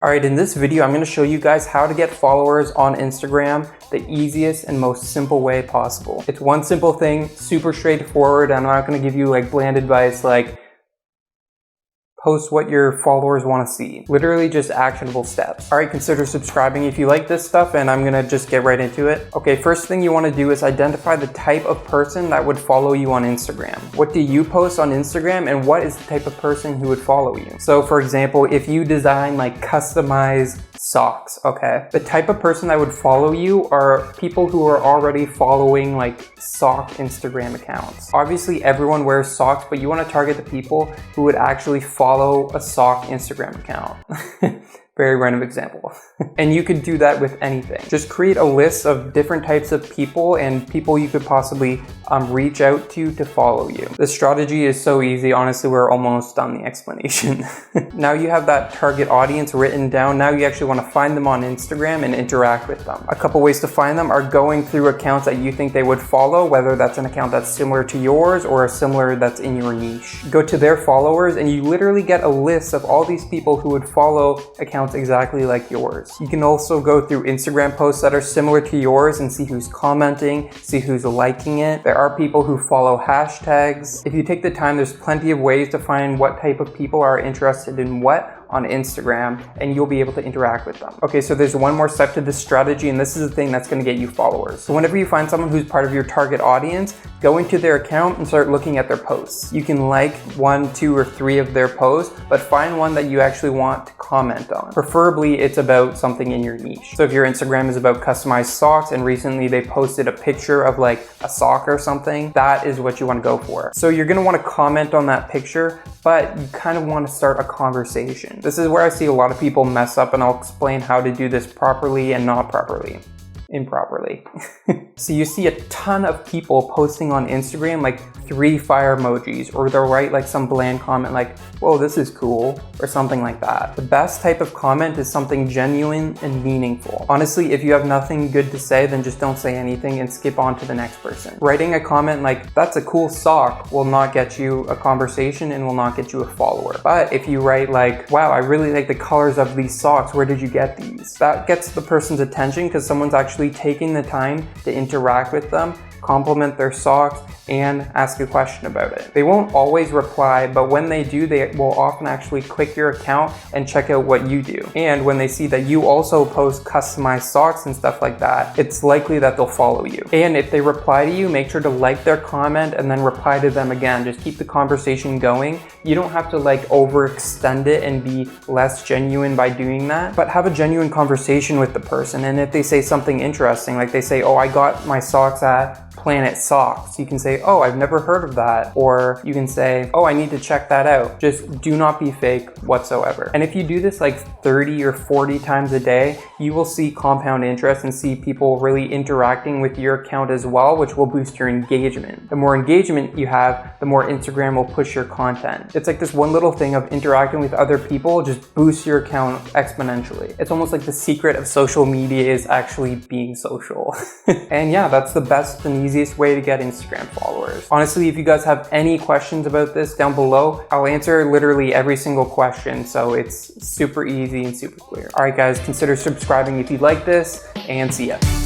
Alright, in this video, I'm going to show you guys how to get followers on Instagram the easiest and most simple way possible. It's one simple thing, super straightforward. I'm not going to give you like bland advice like post what your followers want to see. Literally just actionable steps. Alright, consider subscribing if you like this stuff, and I'm gonna just get right into it. Okay, first thing you want to do is identify the type of person that would follow you on Instagram. What do you post on Instagram, and what is the type of person who would follow you? So for example, if you design like customized socks, okay, the type of person that would follow you are people who are already following like sock Instagram accounts. Obviously everyone wears socks, but you want to target the people who would actually follow a sock Instagram account. Very random example. And you could do that with anything. Just create a list of different types of people and people you could possibly reach out to follow you. The strategy is so easy. Honestly, we're almost done the explanation. Now you have that target audience written down. Now you actually want to find them on Instagram and interact with them. A couple ways to find them are going through accounts that you think they would follow, whether that's an account that's similar to yours or a similar that's in your niche. Go to their followers and you literally get a list of all these people who would follow accounts exactly like yours. You can also go through Instagram posts that are similar to yours and see who's commenting, see who's liking it. There are people who follow hashtags. If you take the time, there's plenty of ways to find what type of people are interested in what on Instagram, and you'll be able to interact with them. Okay, so there's one more step to this strategy, and this is the thing that's gonna get you followers. So whenever you find someone who's part of your target audience, go into their account and start looking at their posts. You can like 1, 2, or 3 of their posts, but find one that you actually want to comment on. Preferably, it's about something in your niche. So if your Instagram is about customized socks and recently they posted a picture of like a sock or something, that is what you wanna go for. So you're gonna wanna comment on that picture, but you kind of wanna start a conversation. This is where I see a lot of people mess up, and I'll explain how to do this properly and not properly. Improperly. So you see a ton of people posting on Instagram like 3 fire emojis, or they'll write like some bland comment like, whoa, this is cool, or something like that. The best type of comment is something genuine and meaningful. Honestly, if you have nothing good to say, then just don't say anything and skip on to the next person. Writing a comment like, that's a cool sock, will not get you a conversation and will not get you a follower. But if you write like, wow, I really like the colors of these socks, where did you get these? That gets the person's attention because someone's actually taking the time to interact with them, compliment their socks, and ask a question about it. They won't always reply, but when they do, they will often actually click your account and check out what you do. And when they see that you also post customized socks and stuff like that, it's likely that they'll follow you. And if they reply to you, make sure to like their comment and then reply to them again. Just keep the conversation going. You don't have to like overextend it and be less genuine by doing that, but have a genuine conversation with the person. And if they say something interesting, like they say, oh, I got my socks at Planet Socks, you can say, oh, I've never heard of that. Or you can say, oh, I need to check that out. Just do not be fake whatsoever. And if you do this like 30 or 40 times a day, you will see compound interest and see people really interacting with your account as well, which will boost your engagement. The more engagement you have, the more Instagram will push your content. It's like this one little thing of interacting with other people just boosts your account exponentially. It's almost like the secret of social media is actually being social. And yeah, that's the best and easiest way to get Instagram followers. Honestly, if you guys have any questions about this down below, I'll answer literally every single question, so it's super easy and super clear. All right guys, consider subscribing if you like this, and see ya.